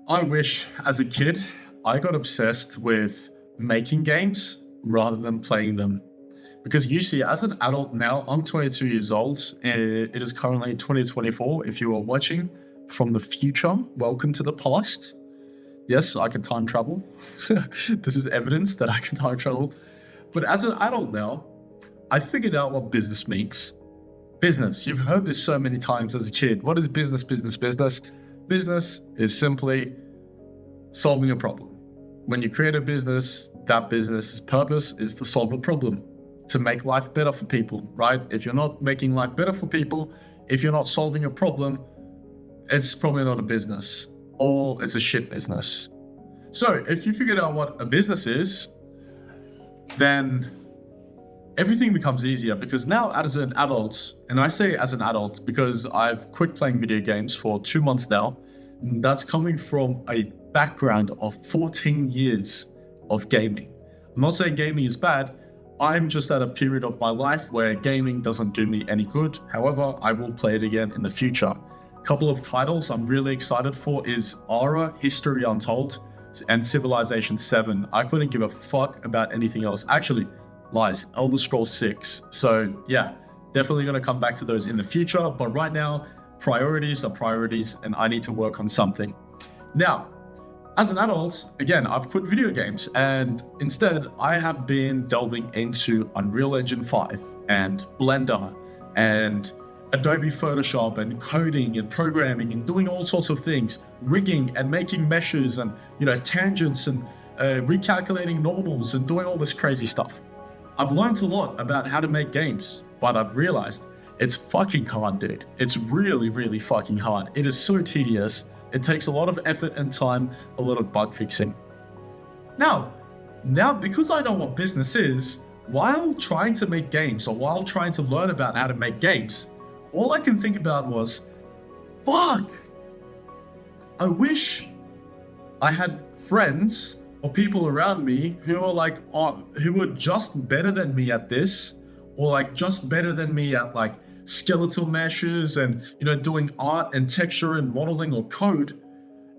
I wish as a kid I got obsessed with making games rather than playing them. Because usually, as an adult now, I'm 22 years old. It is currently 2024. If you are watching from the future, welcome to the past. Yes, I can time travel. This is evidence that I can time travel. But as an adult now, I figured out what business means. Business. You've heard this so many times as a kid. What is business, business, business? Business is simply solving a problem. When you create a business, that business's purpose is to solve a problem, to make life better for people, right? If you're not making life better for people, if you're not solving a problem, it's probably not a business, or it's a shit business. So if you figured out what a business is, then everything becomes easier, because now as an adult, and I say as an adult because I've quit playing video games for 2 months now, that's coming from a background of 14 years of gaming. I'm not saying gaming is bad. I'm just at a period of my life where gaming doesn't do me any good. However, I will play it again in the future. A couple of titles I'm really excited for is Ara, History Untold, and Civilization 7. I couldn't give a fuck about anything else. Actually, lies, Elder Scrolls 6. So yeah, definitely gonna come back to those in the future. But right now, priorities are priorities, and I need to work on something. Now, as an adult, again, I've quit video games, and instead I have been delving into Unreal Engine 5 and Blender and Adobe Photoshop and coding and programming and doing all sorts of things, rigging and making meshes and, tangents and recalculating normals and doing all this crazy stuff. I've learned a lot about how to make games, but I've realized it's fucking hard, dude. It's really, really fucking hard. It is so tedious. It takes a lot of effort and time, a lot of bug fixing. Now, because I know what business is, while trying to make games or while trying to learn about how to make games, all I can think about was, fuck, I wish I had friends or people around me who are who were just better than me at this, or just better than me at skeletal meshes and doing art and texture and modeling or code.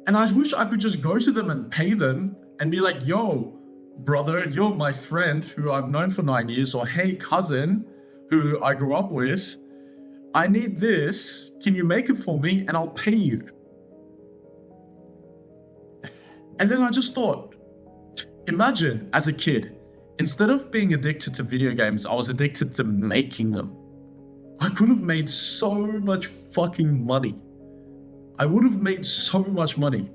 And I wish I could just go to them and pay them and be like, yo, brother, you're my friend who I've known for 9 years, or hey, cousin who I grew up with, I need this, can you make it for me, and I'll pay you. And then I just thought, imagine as a kid, instead of being addicted to video games, I was addicted to making them. I could have made so much fucking money. I would have made so much money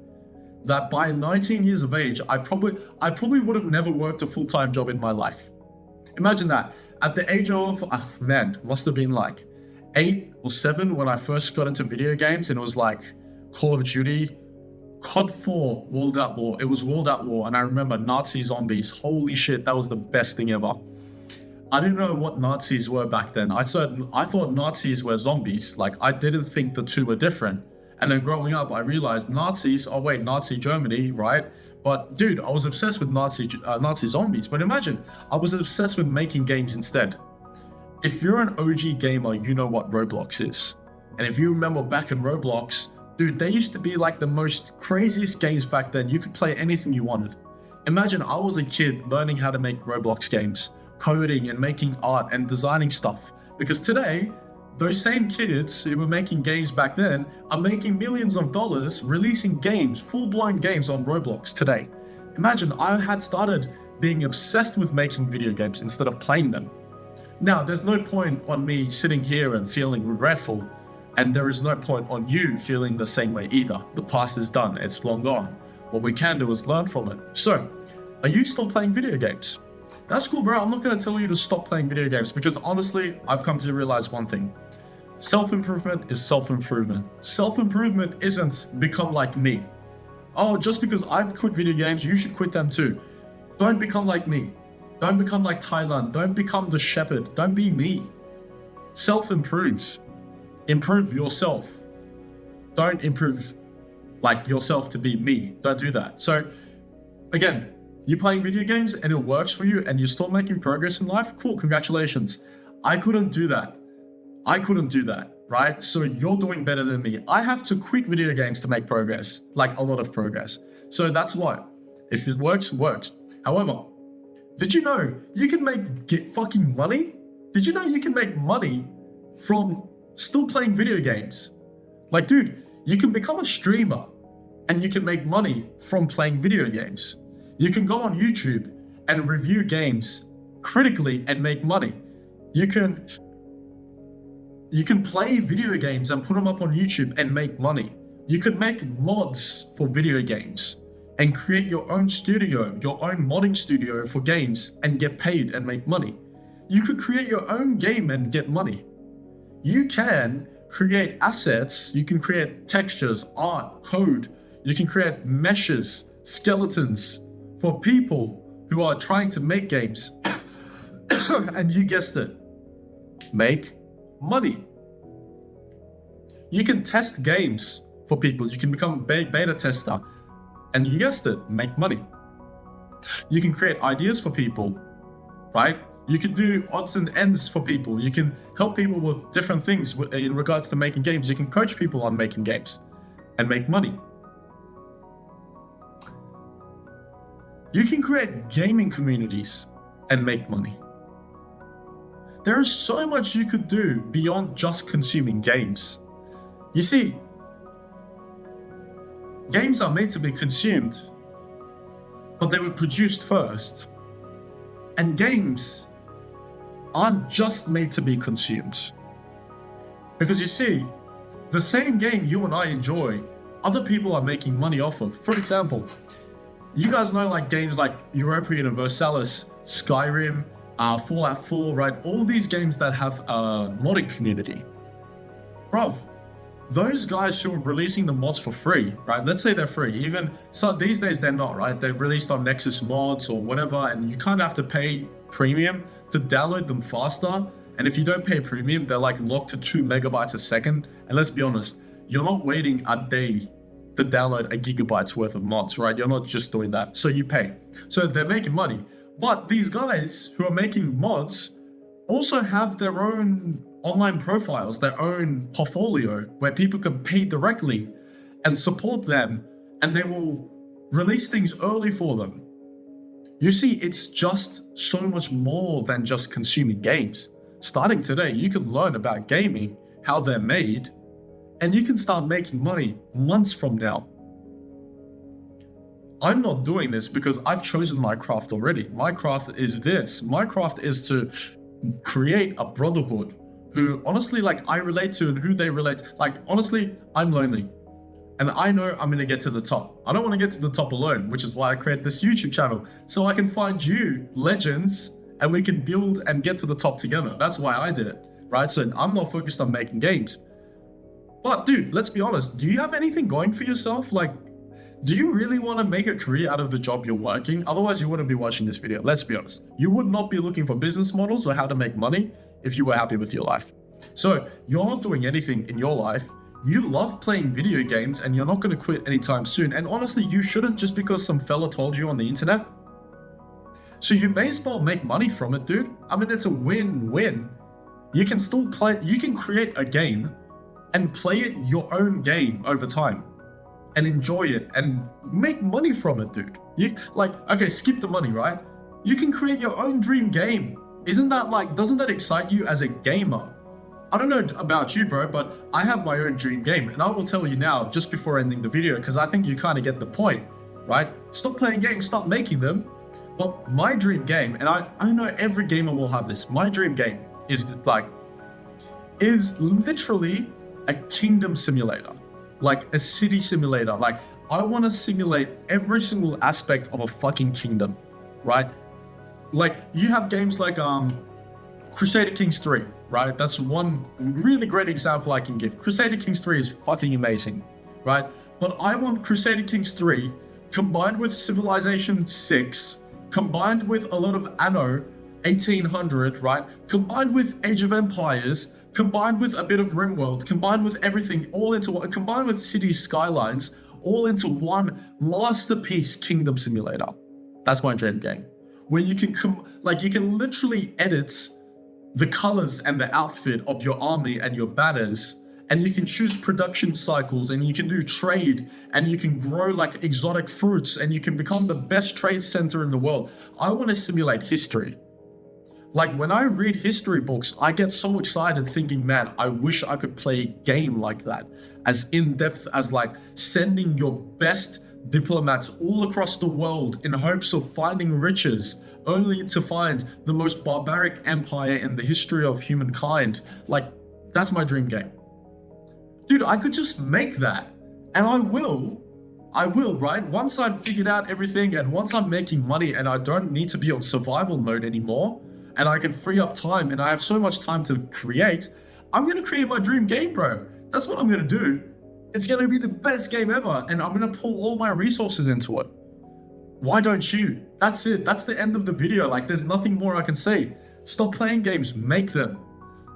that by 19 years of age, I probably would have never worked a full-time job in my life. Imagine that. At the age of, must have been 8 or 7 when I first got into video games, and it was Call of Duty, COD 4, World at War. It was World at War, and I remember Nazi zombies. Holy shit, that was the best thing ever. I didn't know what Nazis were back then. I thought Nazis were zombies. I didn't think the two were different. And then growing up, I realized Nazi Germany, right? But dude, I was obsessed with Nazi zombies. But imagine, I was obsessed with making games instead. If you're an OG gamer, you know what Roblox is. And if you remember back in Roblox, dude, they used to be the most craziest games back then. You could play anything you wanted. Imagine I was a kid learning how to make Roblox games, coding and making art and designing stuff. Because today, those same kids who were making games back then are making millions of dollars releasing games, full-blown games on Roblox today. Imagine I had started being obsessed with making video games instead of playing them. Now, there's no point on me sitting here and feeling regretful, and there is no point on you feeling the same way either. The past is done, it's long gone. What we can do is learn from it. So, are you still playing video games? That's cool, bro. I'm not going to tell you to stop playing video games, because honestly, I've come to realize one thing. Self-improvement is self-improvement. Self-improvement isn't become like me. Oh, just because I've quit video games, you should quit them too. Don't become like me. Don't become like Thailand. Don't become the shepherd. Don't be me. Self-improve. Improve yourself. Don't improve yourself to be me. Don't do that. So again, you're playing video games and it works for you and you're still making progress in life, cool, congratulations. I couldn't do that. right? So you're doing better than me. I have to quit video games to make progress, like a lot of progress. So that's why. If it works, it works. However, did you know you can get fucking money? Did you know you can make money from still playing video games? Like, dude, you can become a streamer and you can make money from playing video games. You can go on YouTube and review games critically and make money. You can play video games and put them up on YouTube and make money. You could make mods for video games and create your own studio, your own modding studio for games and get paid and make money. You could create your own game and get money. You can create assets, you can create textures, art, code, you can create meshes, skeletons for people who are trying to make games. And you guessed it, make money. You can test games for people. You can become a beta tester. And you guessed it, make money. You can create ideas for people, right? You can do odds and ends for people. You can help people with different things in regards to making games. You can coach people on making games and make money. You can create gaming communities and make money. There is so much you could do beyond just consuming games. You see, games are made to be consumed, but they were produced first. And games aren't just made to be consumed. Because you see, the same game you and I enjoy, other people are making money off of. For example, you guys know like games like Europa Universalis, Skyrim, Fallout 4, right? All these games that have a modding community. Bruv, those guys who are releasing the mods for free, right? Let's say they're free. Even so, these days they're not, right? They've released on Nexus Mods or whatever, and you kind of have to pay premium to download them faster. And if you don't pay premium, they're like locked to 2 megabytes a second. And let's be honest, you're not waiting a day to download a gigabyte's worth of mods, right? You're not just doing that. So you pay. So they're making money. But these guys who are making mods also have their own online profiles, their own portfolio where people can pay directly and support them, and they will release things early for them. You see, it's just so much more than just consuming games. Starting today, you can learn about gaming, how they're made, and you can start making money months from now. I'm not doing this because I've chosen my craft already. My craft is this. My craft is to create a brotherhood who honestly, like, I relate to and who they relate. Like, honestly, I'm lonely. And I know I'm gonna get to the top. I don't wanna get to the top alone, which is why I created this YouTube channel. So I can find you, legends, and we can build and get to the top together. That's why I did it, right? So I'm not focused on making games. But dude, let's be honest. Do you have anything going for yourself? Like, do you really want to make a career out of the job you're working? Otherwise, you wouldn't be watching this video. Let's be honest. You would not be looking for business models or how to make money if you were happy with your life. So you're not doing anything in your life. You love playing video games and you're not going to quit anytime soon. And honestly, you shouldn't just because some fella told you on the internet. So you may as well make money from it, dude. I mean, it's a win-win. You can still play, you can create a game and play it your own game over time and enjoy it and make money from it, dude. You like, okay, skip the money, right? You can create your own dream game. Isn't that like, doesn't that excite you as a gamer? I don't know about you, bro, but I have my own dream game, and I will tell you now, just before ending the video, because I think you kind of get the point, right? Stop playing games, stop making them. But my dream game, and I know every gamer will have this, my dream game is literally a kingdom simulator, like a city simulator. Like, I want to simulate every single aspect of a fucking kingdom, right? Like, you have games like Crusader Kings 3, right? That's one really great example I can give. Crusader Kings 3 is fucking amazing, right? But I want Crusader Kings 3 combined with Civilization 6, combined with a lot of Anno 1800, right? Combined with Age of Empires, combined with a bit of RimWorld, combined with everything, all into one, combined with City Skylines, all into one masterpiece kingdom simulator. That's my dream game. Where you can you can literally edit the colors and the outfit of your army and your banners, and you can choose production cycles, and you can do trade, and you can grow like exotic fruits, and you can become the best trade center in the world. I want to simulate history. Like when I read history books, I get so excited thinking, man, I wish I could play a game like that, as in-depth as like sending your best diplomats all across the world in hopes of finding riches, only to find the most barbaric empire in the history of humankind. Like, that's my dream game. Dude, I could just make that, and I will, right? Once I've figured out everything, and once I'm making money and I don't need to be on survival mode anymore, and I can free up time, and I have so much time to create, I'm gonna create my dream game, bro. That's what I'm gonna do. It's gonna be the best game ever, and I'm gonna pull all my resources into it. Why don't you? That's it. That's the end of the video. Like, there's nothing more I can say. Stop playing games, make them.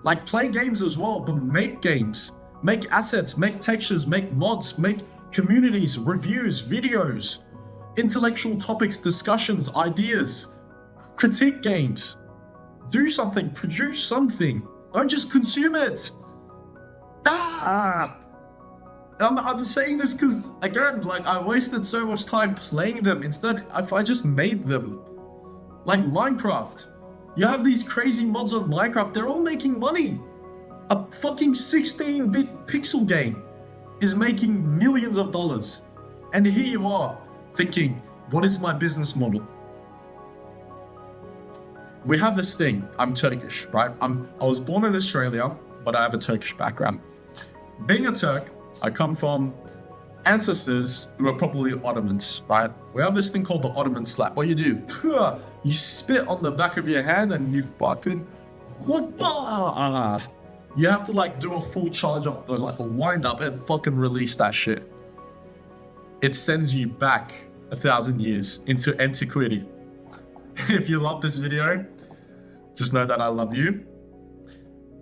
Like, play games as well, but make games. Make assets, make textures, make mods, make communities, reviews, videos, intellectual topics, discussions, ideas. Critique games. Do something, produce something. Don't just consume it. I'm saying this because, again, like, I wasted so much time playing them. Instead, if I just made them. Like Minecraft. You have these crazy mods on Minecraft, they're all making money. A fucking 16-bit pixel game is making millions of dollars. And here you are, thinking, what is my business model? We have this thing, I'm Turkish, right? I was born in Australia, but I have a Turkish background. Being a Turk, I come from ancestors who are probably Ottomans, right? We have this thing called the Ottoman slap. What you do, you spit on the back of your hand and you fucking, you have to like do a full charge up, like a wind up, and fucking release that shit. It sends you back 1,000 years into antiquity. If you love this video, just know that I love you.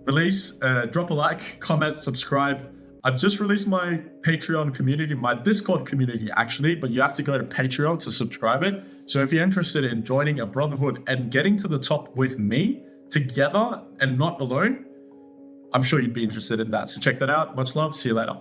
Drop a like, comment, subscribe. I've just released my Patreon community, my Discord community actually, but you have to go to Patreon to subscribe it. So if you're interested in joining a brotherhood and getting to the top with me together and not alone, I'm sure you'd be interested in that. So check that out. Much love. See you later.